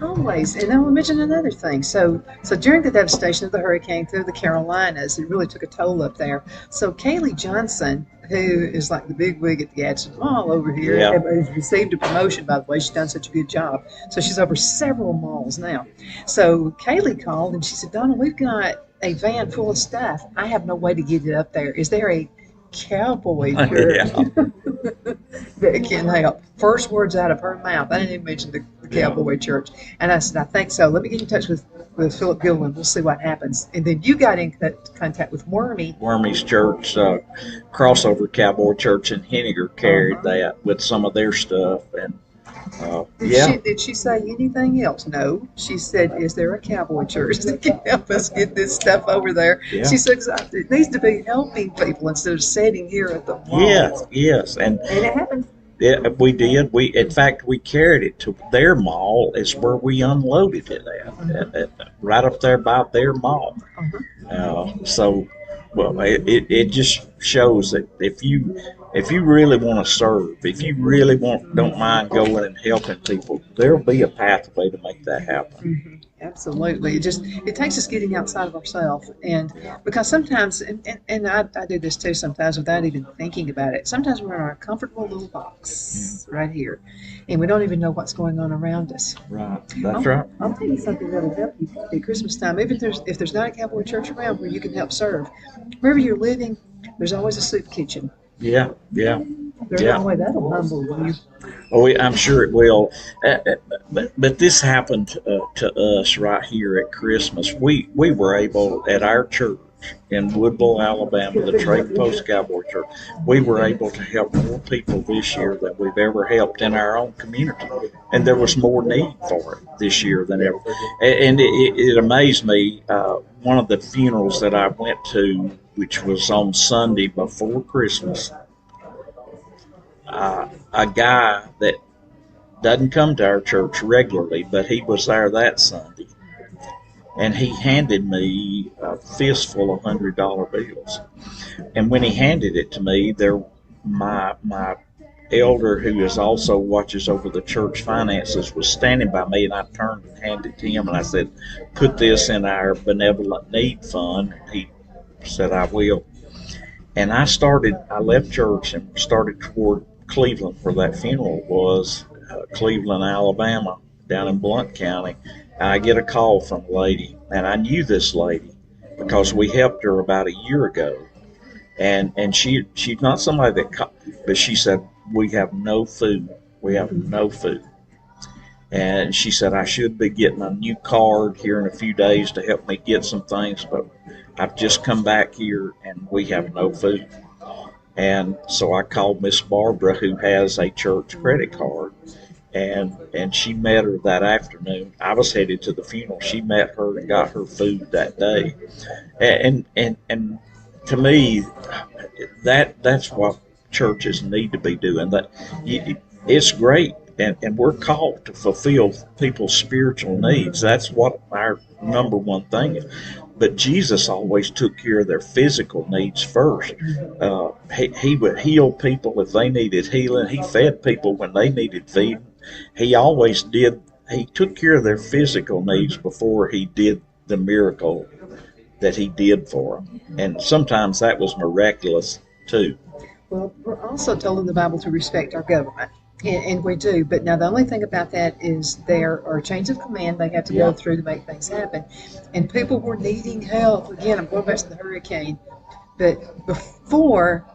Always. And I will mention another thing. So during the devastation of the hurricane through the Carolinas, it really took a toll up there. So Kaylee Johnson, who is like the big wig at the Gadsden Mall over here, has received a promotion, by the way. She's done such a good job. So she's over several malls now. So Kaylee called and she said, Donna, we've got a van full of stuff. I have no way to get it up there. Is there a Cowboy Church that can help? First words out of her mouth. I didn't even mention the Cowboy Church. And I said, I think so. Let me get in touch with Phillip Gilliland. We'll see what happens. And then you got in contact with Wormy's church, Crossover Cowboy Church in Henniger carried that with some of their stuff. And Did she say anything else? No. She said, is there a Cowboy Church that can help us get this stuff over there? Yeah. She said, it needs to be helping people instead of sitting here at the mall. Yes. And it happened. Yeah, we did. In fact, we carried it to their mall. Is where we unloaded it at right up there by their mall. It just shows that if you really want to serve, if you really don't mind going and helping people, there'll be a pathway to make that happen. Mm-hmm. Absolutely. It takes us getting outside of ourselves, and because sometimes, and I do this too sometimes without even thinking about it. Sometimes we're in our comfortable little box right here, and we don't even know what's going on around us. Right. That's right. I'll tell you something that'll help you at Christmas time. Even if there's not a Cowboy Church around where you can help serve, wherever you're living, there's always a soup kitchen. Yeah. There's no way that'll humble you. Oh, I'm sure it will. But this happened to us right here at Christmas. We were able, at our church in Woodville, Alabama, the Trading Post Cowboy Church, we were able to help more people this year than we've ever helped in our own community. And there was more need for it this year than ever. And it amazed me, one of the funerals that I went to, which was on Sunday before Christmas, a guy that doesn't come to our church regularly, but he was there that Sunday, and he handed me a fistful of $100 bills. And when he handed it to me, my elder, who is also watches over the church finances, was standing by me, and I turned and handed it to him, and I said, "Put this in our benevolent need fund." He said, "I will." And I left church and started toward Cleveland, where that funeral was, Cleveland, Alabama, down in Blount County. And I get a call from a lady, and I knew this lady because we helped her about a year ago. And she's not somebody but she said, "We have no food. We have no food." And she said, "I should be getting a new card here in a few days to help me get some things, but I've just come back here and we have no food." And so I called Miss Barbara, who has a church credit card, and she met her that afternoon. I was headed to the funeral. She met her and got her food that day. And to me, that's what churches need to be doing. That it's great and we're called to fulfill people's spiritual needs. That's what our number one thing is. But Jesus always took care of their physical needs first. He would heal people if they needed healing. He fed people when they needed feeding. He always did. He took care of their physical needs before he did the miracle that he did for them. And sometimes that was miraculous too. Well, we're also told in the Bible to respect our government, and we do. But now the only thing about that is there are chains of command they have to go through to make things happen. And people were needing help. Again, I'm going back to the hurricane. But before,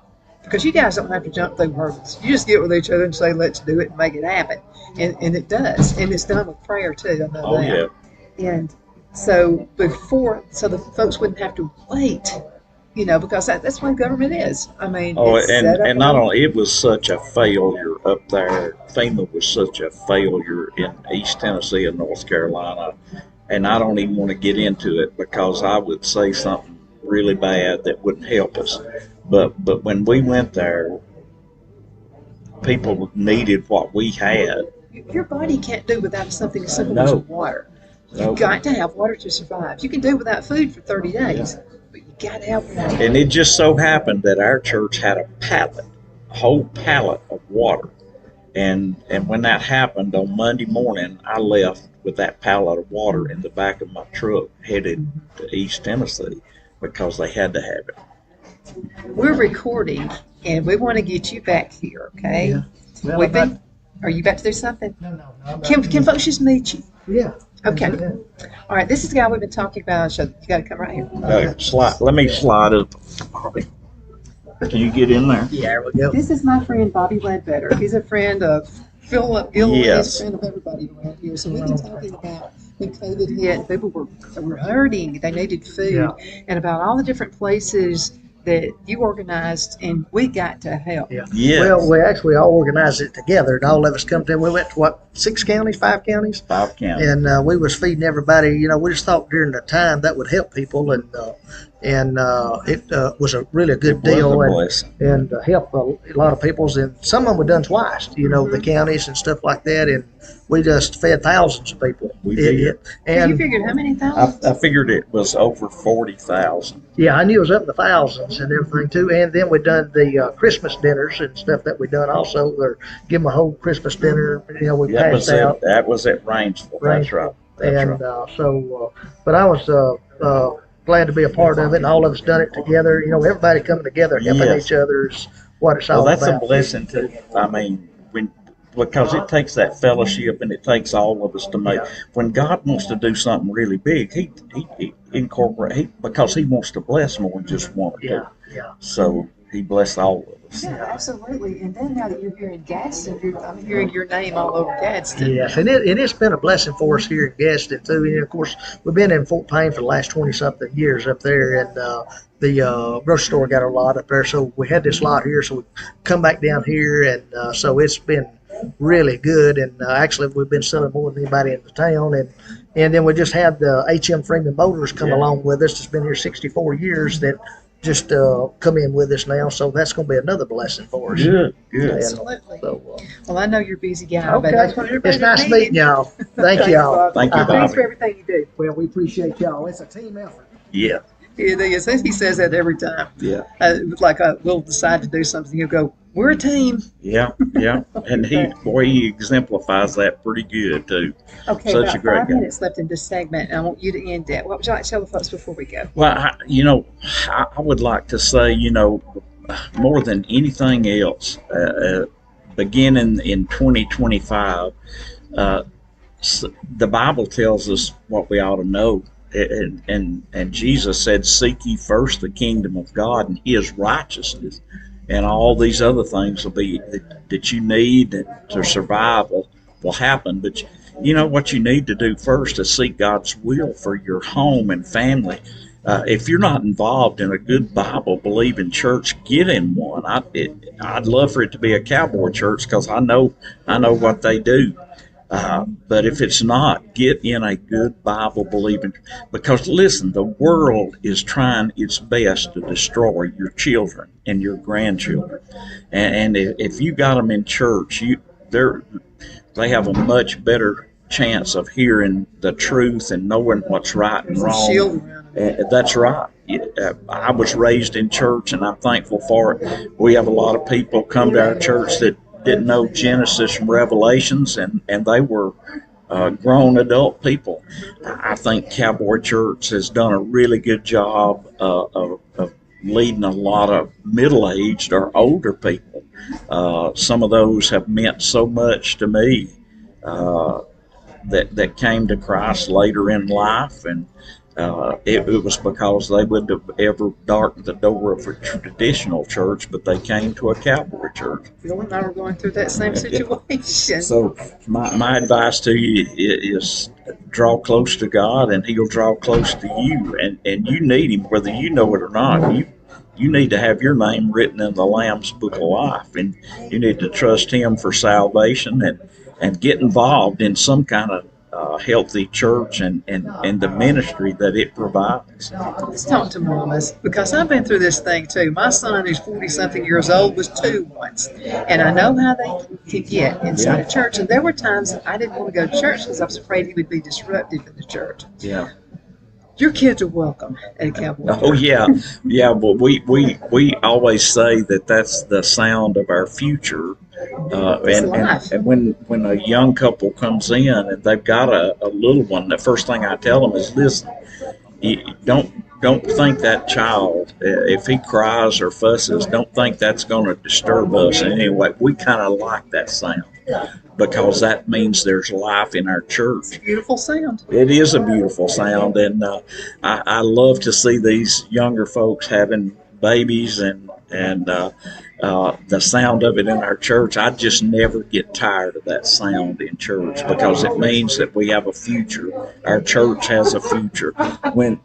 because you guys don't have to jump through hurdles. You just get with each other and say, let's do it and make it happen. And it does. And it's done with prayer too. I know that. Yeah. And so before, so the folks wouldn't have to wait. Because that's what government is. I mean, and not only, it was such a failure up there. FEMA was such a failure in East Tennessee and North Carolina. And I don't even want to get into it because I would say something really bad that wouldn't help us. But when we went there, people needed what we had. Your body can't do without something as simple as water. You've got to have water to survive. You can do without food for 30 days. But you got to have water. And it just so happened that our church had a whole pallet of water. And when that happened on Monday morning, I left with that pallet of water in the back of my truck headed to East Tennessee because they had to have it. We're recording, and we want to get you back here, okay? Yeah. Well, are you about to do something? No. Can folks just meet you? Yeah. Okay. Yeah. All right, this is the guy we've been talking about. So you got to come right here. Let me slide up. Can you get in there? Yeah, there we go. This is my friend Bobby Ledbetter. He's a friend of Phillip Gilliland. Yes. He's a friend of everybody around here. So we've been talking about when COVID hit, people were hurting. They needed food, and about all the different places that you organized, and we got to help. Yeah. Yes. Well, we actually all organized it together, and all of us come to. We went to 5 counties? 5 counties. And we was feeding everybody. We just thought during the time that would help people, and it was a really good deal, and helped a lot of people's. And some of them were done twice. The counties and stuff like that, and we just fed thousands of people. We did. And you figured how many thousands? I figured it was over 40,000. Yeah, I knew it was up in the thousands and everything too. And then we done the Christmas dinners and stuff that we done also. Or give them a whole Christmas dinner. We passed out. That was at Rangeville. That's right. But I was glad to be a part of it, and all of us done it together. Everybody coming together, helping each other is what it's all about. Well, that's a blessing too. I mean, because it takes that fellowship, and it takes all of us to make. When God wants to do something really big, He incorporate because He wants to bless more than just one or two. Yeah. So He blessed all of us. Yeah, absolutely. And then now that you're here in Gadsden, I'm hearing your name all over Gadsden. Yes, and it's been a blessing for us here in Gadsden too. And of course, we've been in Fort Payne for the last 20-something years up there, and the grocery store got a lot up there, so we had this lot here, so we come back down here, and so it's been really good. And actually, we've been selling more than anybody in the town, and then we just had the H.M. Freeman Motors come along with us. It's been here 64 years that just come in with us now, so that's going to be another blessing for us. Good. Absolutely. Well, I know you're a busy guy, Okay. but that's what everybody It's nice needs. meeting y'all. Thank y'all. Thank you, Thanks Bobby. for everything you do. Well, we appreciate y'all. It's a team effort. Yeah. It is. He says that every time. Yeah. Like we'll decide to do something, he'll go, "We're a team." Yeah. And he exemplifies that pretty good too. Okay, Such about a great 5 guy. minutes left in this segment, and I want you to end that. What would you like to tell the folks before we go? Well, I would like to say, more than anything else, beginning in 2025, the Bible tells us what we ought to know. And Jesus said, "Seek ye first the kingdom of God and His righteousness, and all these other things will be that you need to survive will happen." But what you need to do first is seek God's will for your home and family. If you're not involved in a good Bible-believing church, get in one. I'd love for it to be a Cowboy church because I know what they do. But if it's not, get in a good Bible-believing, because listen, the world is trying its best to destroy your children and your grandchildren. And if you got them in church, they have a much better chance of hearing the truth and knowing what's right and wrong. Shield around them. That's right. I was raised in church, and I'm thankful for it. We have a lot of people come to our church that didn't know Genesis and Revelations, and they were grown adult people. I think Cowboy Church has done a really good job of leading a lot of middle-aged or older people. Some of those have meant so much to me that came to Christ later in life, and it was because they wouldn't have ever darkened the door of a traditional church, but they came to a Cowboy church. Phil and I were going through that same situation. So my advice to you is draw close to God, and He'll draw close to you, and you need Him whether you know it or not. You need to have your name written in the Lamb's Book of Life, and you need to trust Him for salvation and get involved in some kind of healthy church and the ministry that it provides. Let's talk to mamas, because I've been through this thing too. My son, who's 40-something years old, was 2 once, and I know how they can get inside a church. And there were times I didn't want to go to church because I was afraid he would be disruptive in the church. Yeah. Your kids are welcome at a Cowboy church. Oh yeah. But we always say that that's the sound of our future. And when a young couple comes in and they've got a little one, the first thing I tell them is, listen, don't think that child, if he cries or fusses, don't think that's going to disturb us in any way. We kind of like that sound because that means there's life in our church. It's a beautiful sound. It is a beautiful sound, and I love to see these younger folks having babies and the sound of it in our church. I just never get tired of that sound in church because it means that we have a future. Our church has a future. And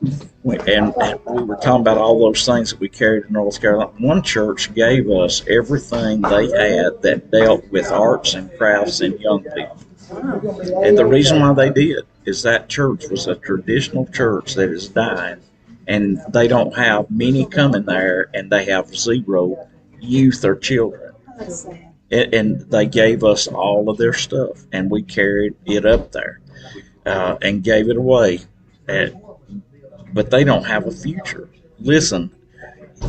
we were talking about all those things that we carried in North Carolina. One church gave us everything they had that dealt with arts and crafts and young people. And the reason why they did is that church was a traditional church that is dying, and they don't have many coming there, and they have 0 youth or children. And they gave us all of their stuff, and we carried it up there and gave it away. But they don't have a future. Listen,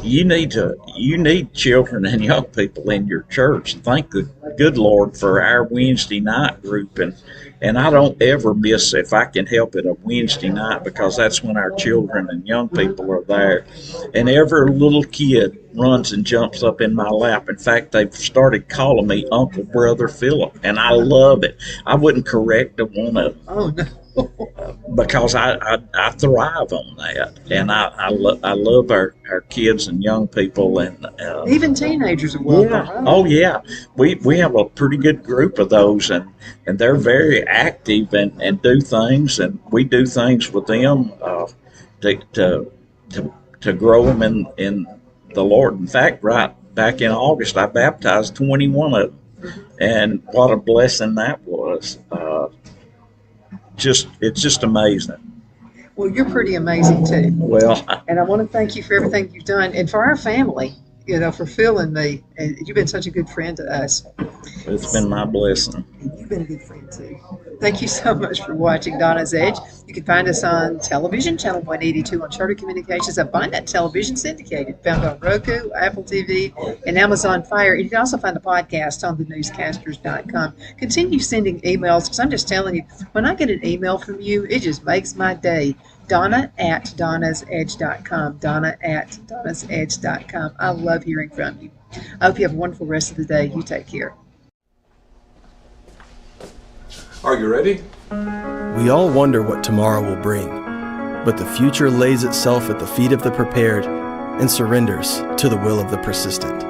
you need children and young people in your church. Thank the good Lord for our Wednesday night group, and I don't ever miss, if I can help it, a Wednesday night, because that's when our children and young people are there. And every little kid runs and jumps up in my lap. In fact, they've started calling me Uncle Brother Phillip, and I love it. I wouldn't correct one of them. Oh, no. Because I thrive on that, and I love our kids and young people, and even teenagers are welcome. Yeah. Right? Oh yeah, we have a pretty good group of those, and they're very active and do things, and we do things with them to grow them in the Lord. In fact, right back in August, I baptized 21 of them, and what a blessing that was. It's just amazing. Well, you're pretty amazing too. Well, and I want to thank you for everything you've done, and for our family, for Phil and me. And you've been such a good friend to us. It's been my blessing. And you've been a good friend too. Thank you so much for watching Donna's Edge. You can find us on television, channel 182 on Charter Communications. Find that television syndicated, found on Roku, Apple TV, and Amazon Fire. And you can also find the podcast on thenewscasters.com. Continue sending emails, because I'm just telling you, when I get an email from you, it just makes my day. Donna@donnasedge.com. Donna@donnasedge.com. I love hearing from you. I hope you have a wonderful rest of the day. You take care. Are you ready? We all wonder what tomorrow will bring, but the future lays itself at the feet of the prepared and surrenders to the will of the persistent.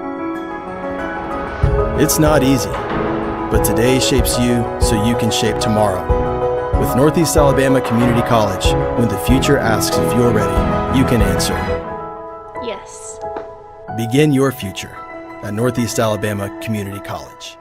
It's not easy, but today shapes you so you can shape tomorrow. With Northeast Alabama Community College, when the future asks if you're ready, you can answer. Yes. Begin your future at Northeast Alabama Community College.